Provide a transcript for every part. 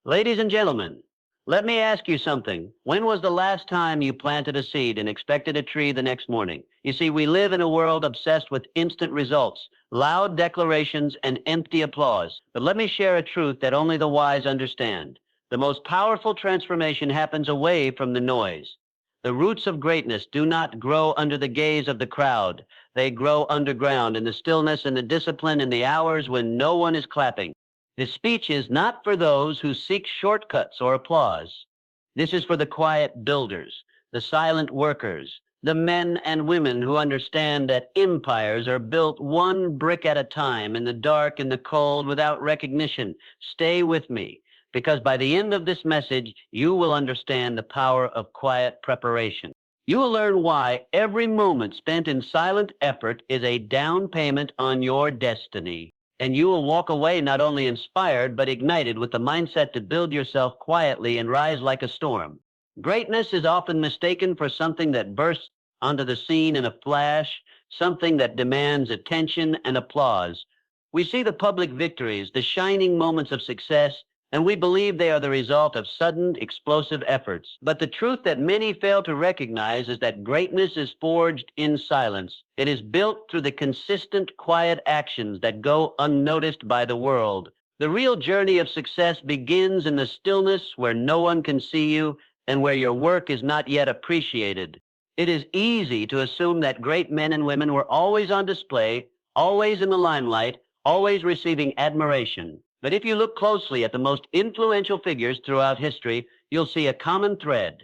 Ladies and gentlemen, let me ask you something. When was the last time you planted a seed and expected a tree the next morning? You see, we live in a world obsessed with instant results, loud declarations, and empty applause. But let me share a truth that only the wise understand. The most powerful transformation happens away from the noise. The roots of greatness do not grow under the gaze of the crowd. They grow underground in the stillness and the discipline in the hours when no one is clapping. This speech is not for those who seek shortcuts or applause. This is for the quiet builders, the silent workers, the men and women who understand that empires are built one brick at a time in the dark and the cold without recognition. Stay with me, because by the end of this message, you will understand the power of quiet preparation. You will learn why every moment spent in silent effort is a down payment on your destiny. And you will walk away not only inspired, but ignited with the mindset to build yourself quietly and rise like a storm. Greatness is often mistaken for something that bursts onto the scene in a flash, something that demands attention and applause. We see the public victories, the shining moments of success, and we believe they are the result of sudden, explosive efforts. But the truth that many fail to recognize is that greatness is forged in silence. It is built through the consistent, quiet actions that go unnoticed by the world. The real journey of success begins in the stillness where no one can see you and where your work is not yet appreciated. It is easy to assume that great men and women were always on display, always in the limelight, always receiving admiration. But if you look closely at the most influential figures throughout history, you'll see a common thread.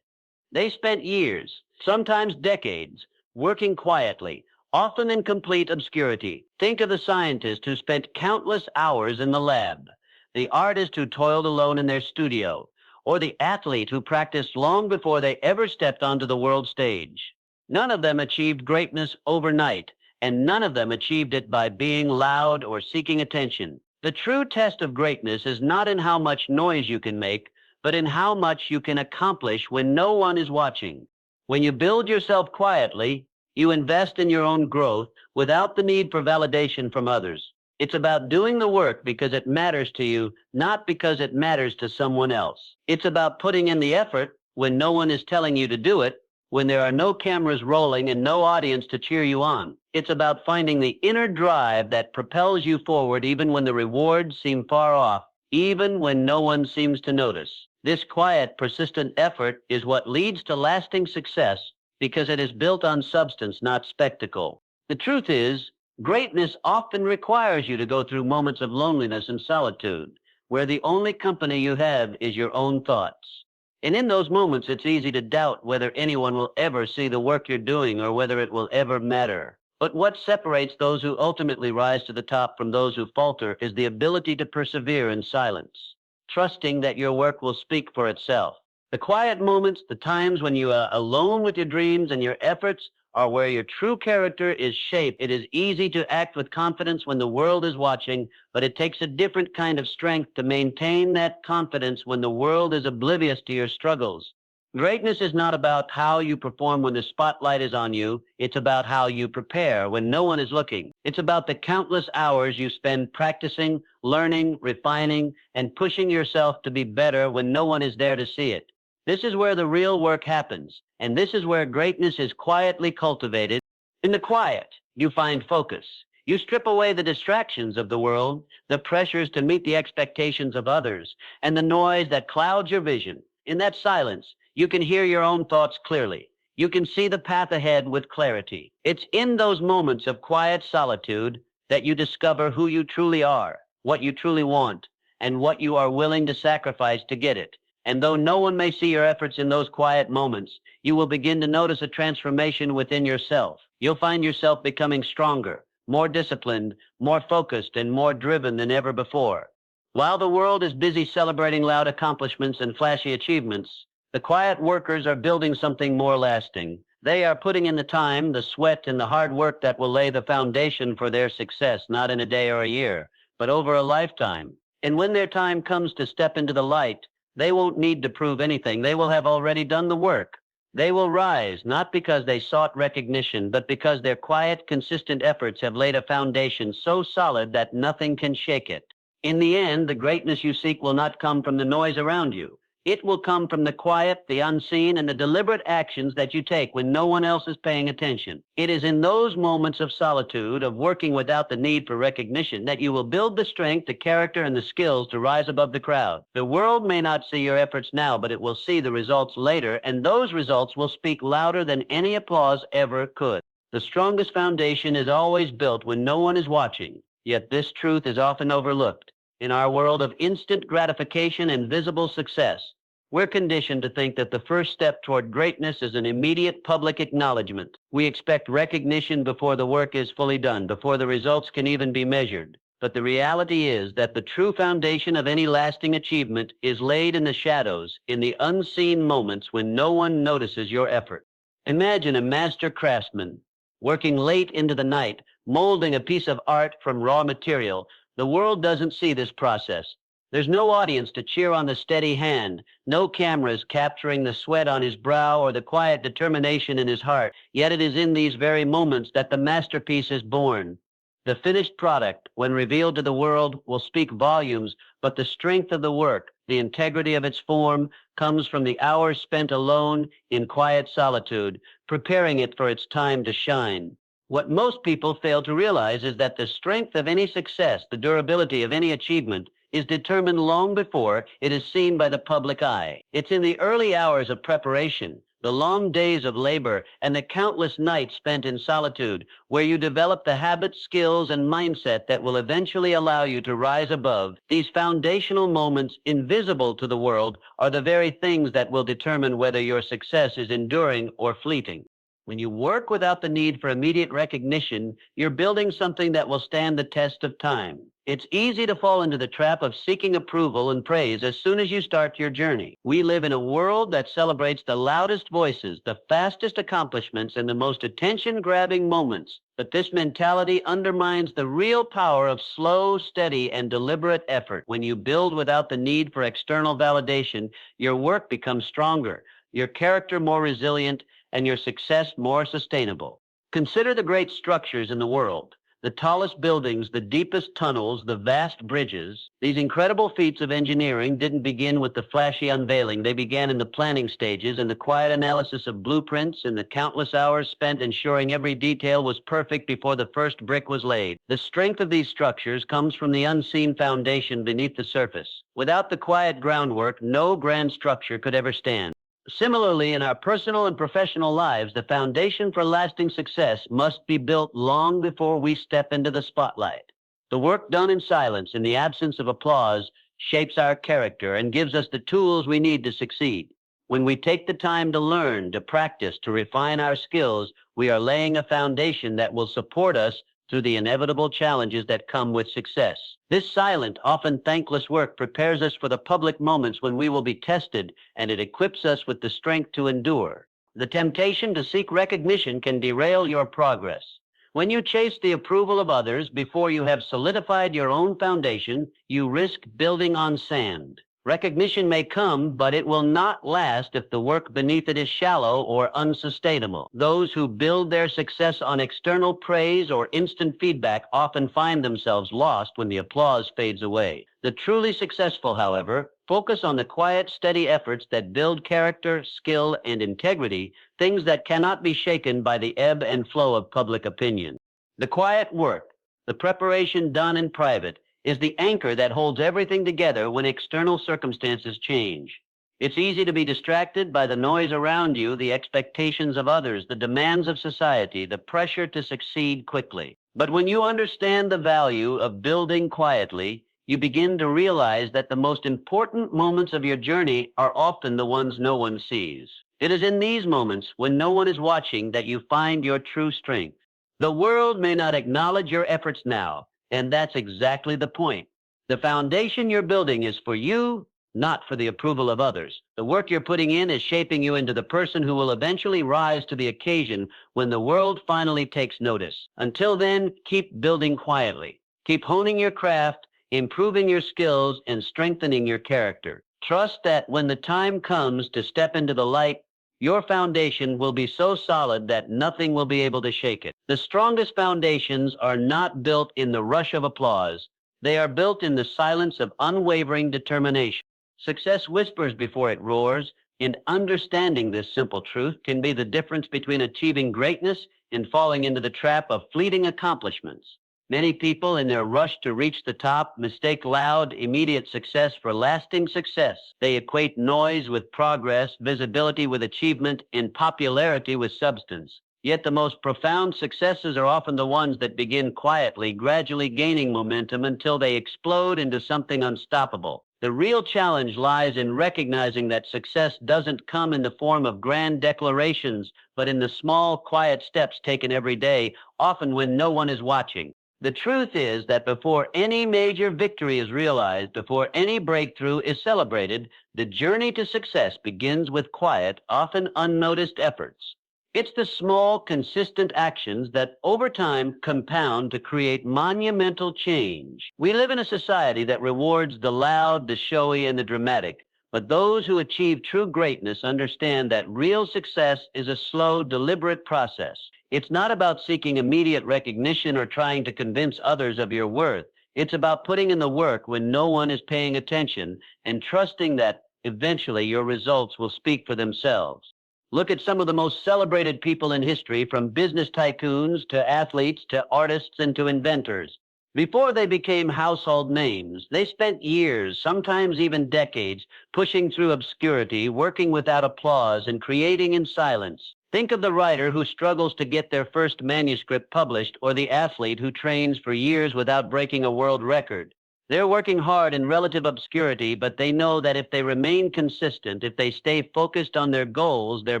They spent years, sometimes decades, working quietly, often in complete obscurity. Think of the scientist who spent countless hours in the lab, the artist who toiled alone in their studio, or the athlete who practiced long before they ever stepped onto the world stage. None of them achieved greatness overnight, and none of them achieved it by being loud or seeking attention. The true test of greatness is not in how much noise you can make, but in how much you can accomplish when no one is watching. When you build yourself quietly, you invest in your own growth without the need for validation from others. It's about doing the work because it matters to you, not because it matters to someone else. It's about putting in the effort when no one is telling you to do it, when there are no cameras rolling and no audience to cheer you on. It's about finding the inner drive that propels you forward even when the rewards seem far off, even when no one seems to notice. This quiet, persistent effort is what leads to lasting success because it is built on substance, not spectacle. The truth is, greatness often requires you to go through moments of loneliness and solitude, where the only company you have is your own thoughts. And in those moments, it's easy to doubt whether anyone will ever see the work you're doing or whether it will ever matter. But what separates those who ultimately rise to the top from those who falter is the ability to persevere in silence, trusting that your work will speak for itself. The quiet moments, the times when you are alone with your dreams and your efforts, are where your true character is shaped. It is easy to act with confidence when the world is watching, but it takes a different kind of strength to maintain that confidence when the world is oblivious to your struggles. Greatness is not about how you perform when the spotlight is on you. It's about how you prepare when no one is looking. It's about the countless hours you spend practicing, learning, refining, and pushing yourself to be better when no one is there to see it. This is where the real work happens, and this is where greatness is quietly cultivated. In the quiet, you find focus. You strip away the distractions of the world, the pressures to meet the expectations of others, and the noise that clouds your vision. In that silence, you can hear your own thoughts clearly. You can see the path ahead with clarity. It's in those moments of quiet solitude that you discover who you truly are, what you truly want, and what you are willing to sacrifice to get it. And though no one may see your efforts in those quiet moments, you will begin to notice a transformation within yourself. You'll find yourself becoming stronger, more disciplined, more focused, and more driven than ever before. While the world is busy celebrating loud accomplishments and flashy achievements, the quiet workers are building something more lasting. They are putting in the time, the sweat, and the hard work that will lay the foundation for their success, not in a day or a year, but over a lifetime. And when their time comes to step into the light, they won't need to prove anything. They will have already done the work. They will rise, not because they sought recognition, but because their quiet, consistent efforts have laid a foundation so solid that nothing can shake it. In the end, the greatness you seek will not come from the noise around you. It will come from the quiet, the unseen, and the deliberate actions that you take when no one else is paying attention. It is in those moments of solitude, of working without the need for recognition, that you will build the strength, the character, and the skills to rise above the crowd. The world may not see your efforts now, but it will see the results later, and those results will speak louder than any applause ever could. The strongest foundation is always built when no one is watching, yet this truth is often overlooked. In our world of instant gratification and visible success, we're conditioned to think that the first step toward greatness is an immediate public acknowledgement. We expect recognition before the work is fully done, before the results can even be measured. But the reality is that the true foundation of any lasting achievement is laid in the shadows, in the unseen moments when no one notices your effort. Imagine a master craftsman working late into the night, molding a piece of art from raw material. The world doesn't see this process. There's no audience to cheer on the steady hand, no cameras capturing the sweat on his brow or the quiet determination in his heart. Yet it is in these very moments that the masterpiece is born. The finished product, when revealed to the world, will speak volumes, but the strength of the work, the integrity of its form, comes from the hours spent alone in quiet solitude, preparing it for its time to shine. What most people fail to realize is that the strength of any success, the durability of any achievement, is determined long before it is seen by the public eye. It's in the early hours of preparation, the long days of labor, and the countless nights spent in solitude, where you develop the habits, skills, and mindset that will eventually allow you to rise above. These foundational moments, invisible to the world, are the very things that will determine whether your success is enduring or fleeting. When you work without the need for immediate recognition, you're building something that will stand the test of time. It's easy to fall into the trap of seeking approval and praise as soon as you start your journey. We live in a world that celebrates the loudest voices, the fastest accomplishments, and the most attention-grabbing moments. But this mentality undermines the real power of slow, steady, and deliberate effort. When you build without the need for external validation, your work becomes stronger, your character more resilient, and your success more sustainable. Consider the great structures in the world, the tallest buildings, the deepest tunnels, the vast bridges. These incredible feats of engineering didn't begin with the flashy unveiling. They began in the planning stages, in the quiet analysis of blueprints, in the countless hours spent ensuring every detail was perfect before the first brick was laid. The strength of these structures comes from the unseen foundation beneath the surface. Without the quiet groundwork, no grand structure could ever stand. Similarly, in our personal and professional lives, the foundation for lasting success must be built long before we step into the spotlight. The work done in silence, in the absence of applause, shapes our character and gives us the tools we need to succeed. When we take the time to learn, to practice, to refine our skills, we are laying a foundation that will support us through the inevitable challenges that come with success. This silent, often thankless work prepares us for the public moments when we will be tested, and it equips us with the strength to endure. The temptation to seek recognition can derail your progress. When you chase the approval of others before you have solidified your own foundation, you risk building on sand. Recognition may come, but it will not last if the work beneath it is shallow or unsustainable. Those who build their success on external praise or instant feedback often find themselves lost when the applause fades away. The truly successful, however, focus on the quiet, steady efforts that build character, skill, and integrity, things that cannot be shaken by the ebb and flow of public opinion. The quiet work, the preparation done in private, is the anchor that holds everything together when external circumstances change. It's easy to be distracted by the noise around you, the expectations of others, the demands of society, the pressure to succeed quickly. But when you understand the value of building quietly, you begin to realize that the most important moments of your journey are often the ones no one sees. It is in these moments, when no one is watching, that you find your true strength. The world may not acknowledge your efforts now, and that's exactly the point. The foundation you're building is for you, not for the approval of others. The work you're putting in is shaping you into the person who will eventually rise to the occasion when the world finally takes notice. Until then, keep building quietly. Keep honing your craft, improving your skills, and strengthening your character. Trust that when the time comes to step into the light, your foundation will be so solid that nothing will be able to shake it. The strongest foundations are not built in the rush of applause. They are built in the silence of unwavering determination. Success whispers before it roars, and understanding this simple truth can be the difference between achieving greatness and falling into the trap of fleeting accomplishments. Many people, in their rush to reach the top, mistake loud, immediate success for lasting success. They equate noise with progress, visibility with achievement, and popularity with substance. Yet the most profound successes are often the ones that begin quietly, gradually gaining momentum until they explode into something unstoppable. The real challenge lies in recognizing that success doesn't come in the form of grand declarations, but in the small, quiet steps taken every day, often when no one is watching. The truth is that before any major victory is realized, before any breakthrough is celebrated, the journey to success begins with quiet, often unnoticed efforts. It's the small, consistent actions that over time compound to create monumental change. We live in a society that rewards the loud, the showy, and the dramatic. But those who achieve true greatness understand that real success is a slow, deliberate process. It's not about seeking immediate recognition or trying to convince others of your worth. It's about putting in the work when no one is paying attention and trusting that eventually your results will speak for themselves. Look at some of the most celebrated people in history, from business tycoons to athletes to artists and to inventors. Before they became household names, they spent years, sometimes even decades, pushing through obscurity, working without applause, and creating in silence. Think of the writer who struggles to get their first manuscript published, or the athlete who trains for years without breaking a world record. They're working hard in relative obscurity, but they know that if they remain consistent, if they stay focused on their goals, their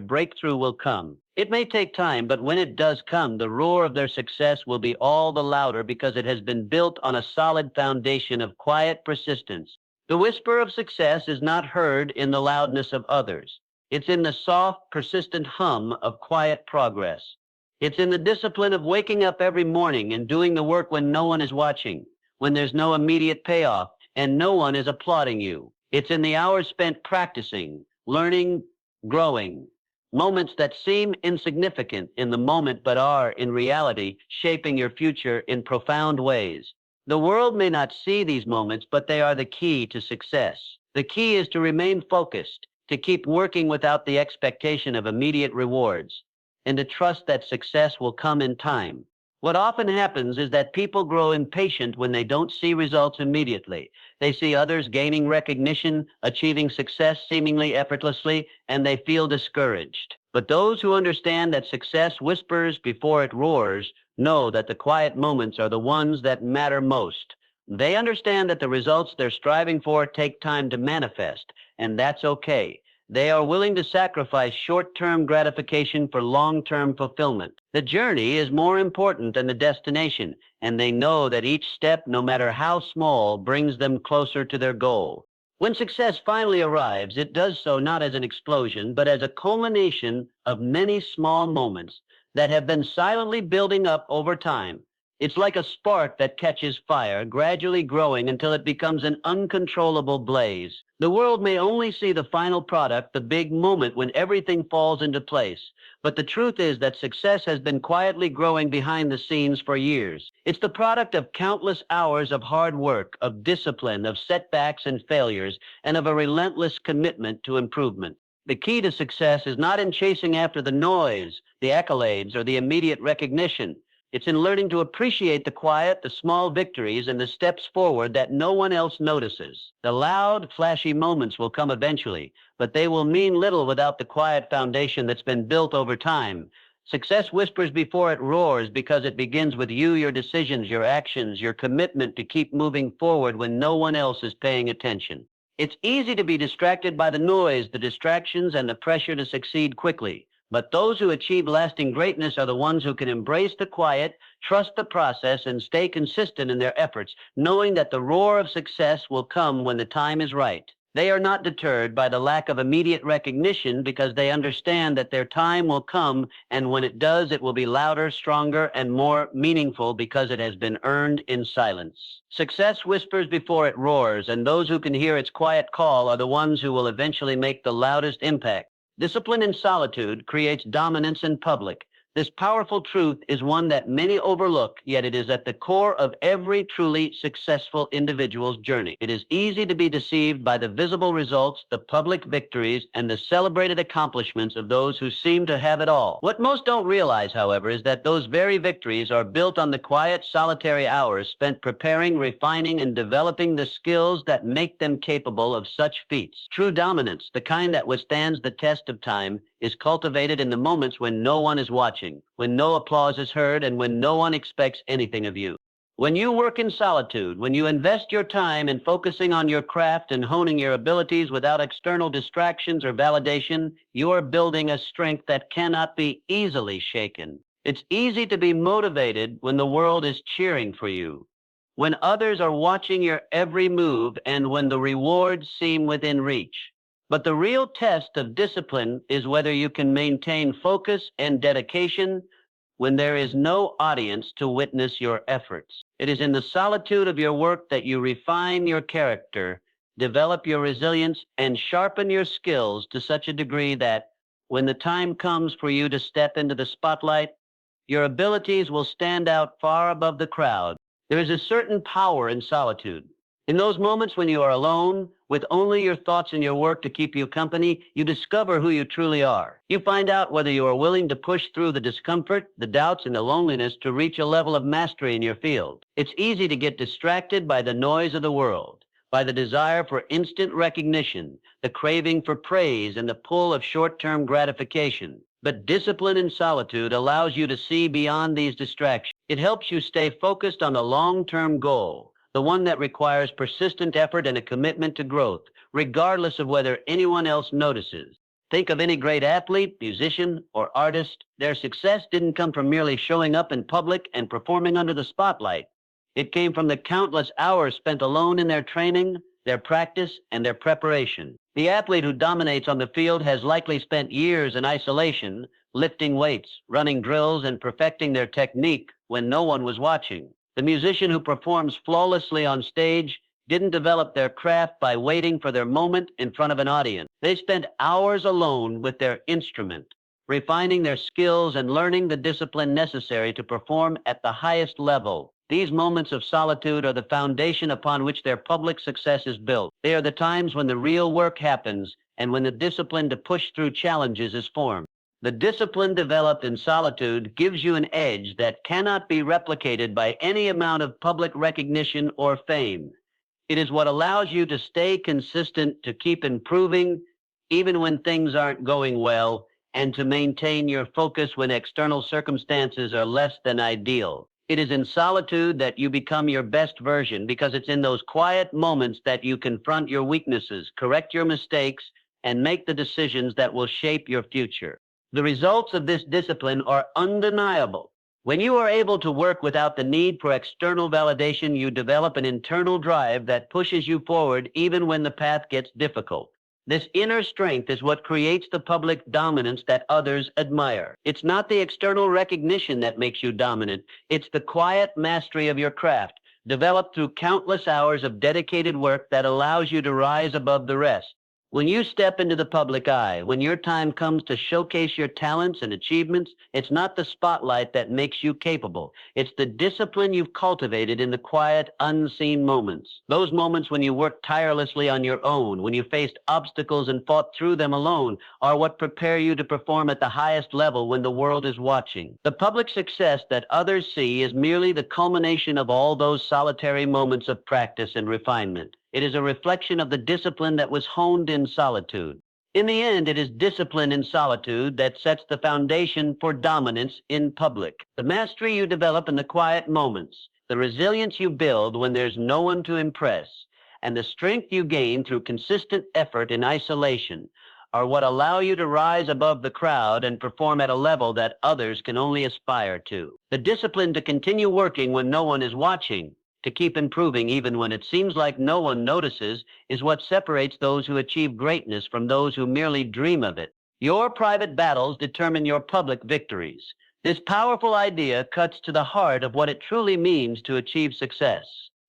breakthrough will come. It may take time, but when it does come, the roar of their success will be all the louder because it has been built on a solid foundation of quiet persistence. The whisper of success is not heard in the loudness of others. It's in the soft, persistent hum of quiet progress. It's in the discipline of waking up every morning and doing the work when no one is watching, when there's no immediate payoff and no one is applauding you. It's in the hours spent practicing, learning, growing. Moments that seem insignificant in the moment but are, in reality, shaping your future in profound ways. The world may not see these moments, but they are the key to success. The key is to remain focused, to keep working without the expectation of immediate rewards, and to trust that success will come in time. What often happens is that people grow impatient when they don't see results immediately. They see others gaining recognition, achieving success seemingly effortlessly, and they feel discouraged. But those who understand that success whispers before it roars know that the quiet moments are the ones that matter most. They understand that the results they're striving for take time to manifest, and that's okay. They are willing to sacrifice short-term gratification for long-term fulfillment. The journey is more important than the destination, and they know that each step, no matter how small, brings them closer to their goal. When success finally arrives, it does so not as an explosion, but as a culmination of many small moments that have been silently building up over time. It's like a spark that catches fire, gradually growing until it becomes an uncontrollable blaze. The world may only see the final product, the big moment when everything falls into place. But the truth is that success has been quietly growing behind the scenes for years. It's the product of countless hours of hard work, of discipline, of setbacks and failures, and of a relentless commitment to improvement. The key to success is not in chasing after the noise, the accolades, or the immediate recognition. It's in learning to appreciate the quiet, the small victories, and the steps forward that no one else notices. The loud, flashy moments will come eventually, but they will mean little without the quiet foundation that's been built over time. Success whispers before it roars because it begins with you, your decisions, your actions, your commitment to keep moving forward when no one else is paying attention. It's easy to be distracted by the noise, the distractions, and the pressure to succeed quickly. But those who achieve lasting greatness are the ones who can embrace the quiet, trust the process, and stay consistent in their efforts, knowing that the roar of success will come when the time is right. They are not deterred by the lack of immediate recognition because they understand that their time will come, and when it does, it will be louder, stronger, and more meaningful because it has been earned in silence. Success whispers before it roars, and those who can hear its quiet call are the ones who will eventually make the loudest impact. Discipline in solitude creates dominance in public. This powerful truth is one that many overlook, yet it is at the core of every truly successful individual's journey. It is easy to be deceived by the visible results, the public victories, and the celebrated accomplishments of those who seem to have it all. What most don't realize, however, is that those very victories are built on the quiet, solitary hours spent preparing, refining, and developing the skills that make them capable of such feats. True dominance, the kind that withstands the test of time, is cultivated in the moments when no one is watching, when no applause is heard, and when no one expects anything of you. When you work in solitude, when you invest your time in focusing on your craft and honing your abilities without external distractions or validation, you are building a strength that cannot be easily shaken. It's easy to be motivated when the world is cheering for you, when others are watching your every move, and when the rewards seem within reach. But the real test of discipline is whether you can maintain focus and dedication when there is no audience to witness your efforts. It is in the solitude of your work that you refine your character, develop your resilience, and sharpen your skills to such a degree that when the time comes for you to step into the spotlight, your abilities will stand out far above the crowd. There is a certain power in solitude. In those moments when you are alone, with only your thoughts and your work to keep you company, you discover who you truly are. You find out whether you are willing to push through the discomfort, the doubts, and the loneliness to reach a level of mastery in your field. It's easy to get distracted by the noise of the world, by the desire for instant recognition, the craving for praise, and the pull of short-term gratification. But discipline in solitude allows you to see beyond these distractions. It helps you stay focused on the long-term goal, the one that requires persistent effort and a commitment to growth, regardless of whether anyone else notices. Think of any great athlete, musician, or artist. Their success didn't come from merely showing up in public and performing under the spotlight. It came from the countless hours spent alone in their training, their practice, and their preparation. The athlete who dominates on the field has likely spent years in isolation, lifting weights, running drills, and perfecting their technique when no one was watching. The musician who performs flawlessly on stage didn't develop their craft by waiting for their moment in front of an audience. They spent hours alone with their instrument, refining their skills and learning the discipline necessary to perform at the highest level. These moments of solitude are the foundation upon which their public success is built. They are the times when the real work happens and when the discipline to push through challenges is formed. The discipline developed in solitude gives you an edge that cannot be replicated by any amount of public recognition or fame. It is what allows you to stay consistent, to keep improving even when things aren't going well, and to maintain your focus when external circumstances are less than ideal. It is in solitude that you become your best version, because it's in those quiet moments that you confront your weaknesses, correct your mistakes, and make the decisions that will shape your future. The results of this discipline are undeniable. When you are able to work without the need for external validation, you develop an internal drive that pushes you forward even when the path gets difficult. This inner strength is what creates the public dominance that others admire. It's not the external recognition that makes you dominant. It's the quiet mastery of your craft, developed through countless hours of dedicated work, that allows you to rise above the rest. When you step into the public eye, when your time comes to showcase your talents and achievements, it's not the spotlight that makes you capable. It's the discipline you've cultivated in the quiet, unseen moments. Those moments when you worked tirelessly on your own, when you faced obstacles and fought through them alone, are what prepare you to perform at the highest level when the world is watching. The public success that others see is merely the culmination of all those solitary moments of practice and refinement. It is a reflection of the discipline that was honed in solitude. In the end, it is discipline in solitude that sets the foundation for dominance in public. The mastery you develop in the quiet moments, the resilience you build when there's no one to impress, and the strength you gain through consistent effort in isolation are what allow you to rise above the crowd and perform at a level that others can only aspire to. The discipline to continue working when no one is watching, to keep improving even when it seems like no one notices, is what separates those who achieve greatness from those who merely dream of it. Your private battles determine your public victories. This powerful idea cuts to the heart of what it truly means to achieve success.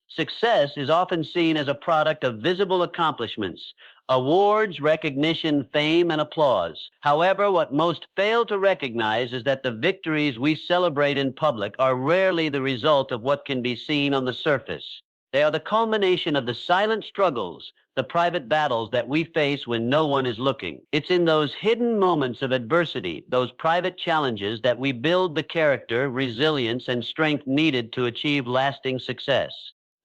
Success is often seen as a product of visible accomplishments, Awards, recognition, fame, and applause. However, what most fail to recognize is that the victories we celebrate in public are rarely the result of what can be seen on the surface. They are the culmination of the silent struggles, the private battles that we face when no one is looking. It's in those hidden moments of adversity, those private challenges, that we build the character, resilience, and strength needed to achieve lasting success.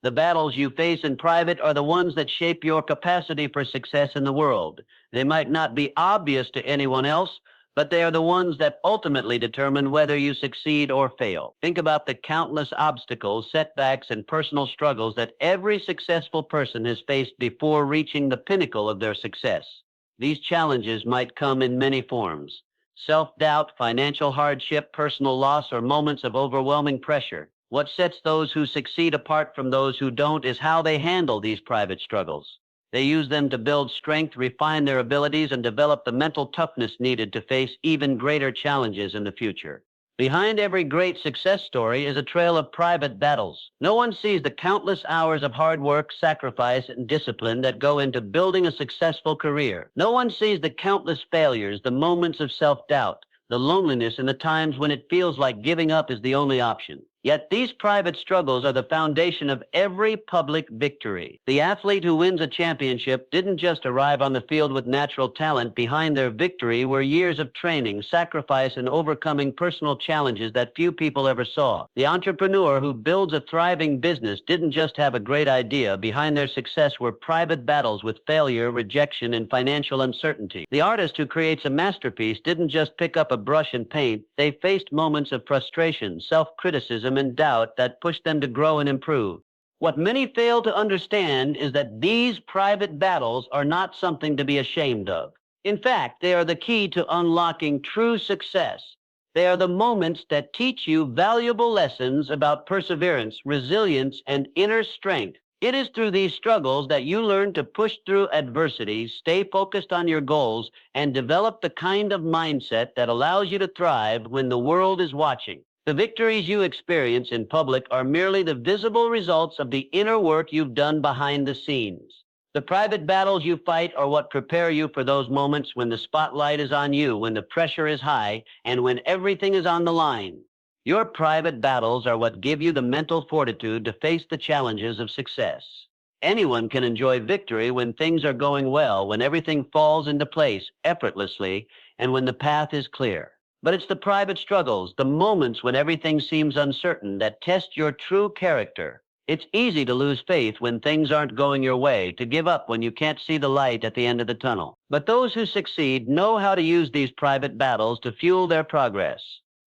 The battles you face in private are the ones that shape your capacity for success in the world. They might not be obvious to anyone else, but they are the ones that ultimately determine whether you succeed or fail. Think about the countless obstacles, setbacks, and personal struggles that every successful person has faced before reaching the pinnacle of their success. These challenges might come in many forms: self-doubt, financial hardship, personal loss, or moments of overwhelming pressure. What sets those who succeed apart from those who don't is how they handle these private struggles. They use them to build strength, refine their abilities, and develop the mental toughness needed to face even greater challenges in the future. Behind every great success story is a trail of private battles. No one sees the countless hours of hard work, sacrifice, and discipline that go into building a successful career. No one sees the countless failures, the moments of self-doubt, the loneliness, and the times when it feels like giving up is the only option. Yet these private struggles are the foundation of every public victory. The athlete who wins a championship didn't just arrive on the field with natural talent. Behind their victory were years of training, sacrifice, and overcoming personal challenges that few people ever saw. The entrepreneur who builds a thriving business didn't just have a great idea. Behind their success were private battles with failure, rejection, and financial uncertainty. The artist who creates a masterpiece didn't just pick up a brush and paint. They faced moments of frustration, self-criticism, and doubt that pushed them to grow and improve. What many fail to understand is that these private battles are not something to be ashamed of. In fact, they are the key to unlocking true success. They are the moments that teach you valuable lessons about perseverance, resilience, and inner strength. It is through these struggles that you learn to push through adversity, stay focused on your goals, and develop the kind of mindset that allows you to thrive when the world is watching. The victories you experience in public are merely the visible results of the inner work you've done behind the scenes. The private battles you fight are what prepare you for those moments when the spotlight is on you, when the pressure is high, and when everything is on the line. Your private battles are what give you the mental fortitude to face the challenges of success. Anyone can enjoy victory when things are going well, when everything falls into place effortlessly, and when the path is clear. But it's the private struggles, the moments when everything seems uncertain, that test your true character. It's easy to lose faith when things aren't going your way, to give up when you can't see the light at the end of the tunnel. But those who succeed know how to use these private battles to fuel their progress.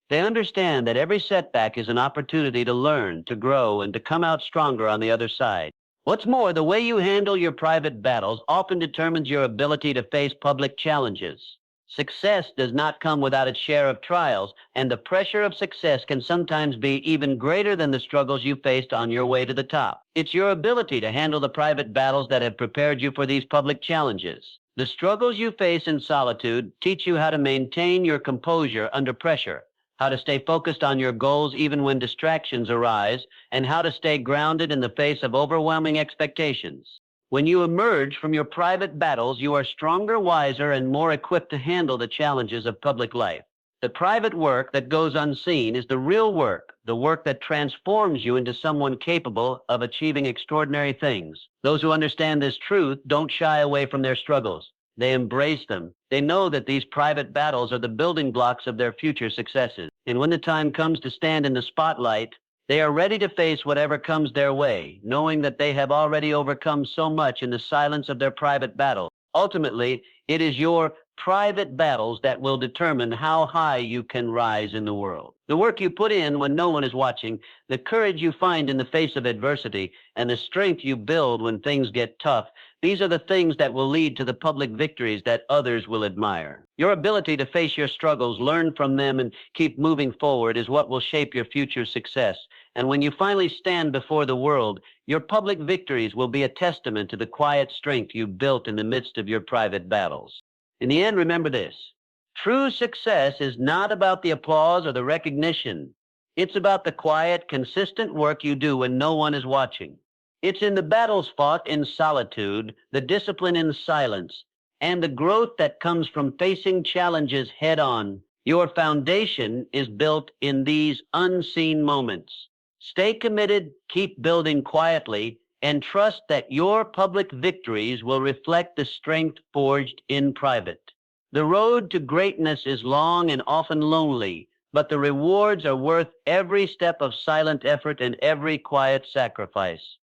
They understand that every setback is an opportunity to learn, to grow, and to come out stronger on the other side. What's more, the way you handle your private battles often determines your ability to face public challenges. Success does not come without its share of trials, and the pressure of success can sometimes be even greater than the struggles you faced on your way to the top. It's your ability to handle the private battles that have prepared you for these public challenges. The struggles you face in solitude teach you how to maintain your composure under pressure, how to stay focused on your goals even when distractions arise, and how to stay grounded in the face of overwhelming expectations. When you emerge from your private battles, you are stronger, wiser, and more equipped to handle the challenges of public life. The private work that goes unseen is the real work, the work that transforms you into someone capable of achieving extraordinary things. Those who understand this truth don't shy away from their struggles. They embrace them. They know that these private battles are the building blocks of their future successes. And when the time comes to stand in the spotlight, they are ready to face whatever comes their way, knowing that they have already overcome so much in the silence of their private battle. Ultimately, it is your private battles that will determine how high you can rise in the world. The work you put in when no one is watching, the courage you find in the face of adversity, and the strength you build when things get tough, these are the things that will lead to the public victories that others will admire. Your ability to face your struggles, learn from them, and keep moving forward is what will shape your future success. And when you finally stand before the world, your public victories will be a testament to the quiet strength you built in the midst of your private battles. In the end, remember this: true success is not about the applause or the recognition. It's about the quiet, consistent work you do when no one is watching. It's in the battles fought in solitude, the discipline in silence, and the growth that comes from facing challenges head on. Your foundation is built in these unseen moments. Stay committed, keep building quietly, and trust that your public victories will reflect the strength forged in private. The road to greatness is long and often lonely, but the rewards are worth every step of silent effort and every quiet sacrifice.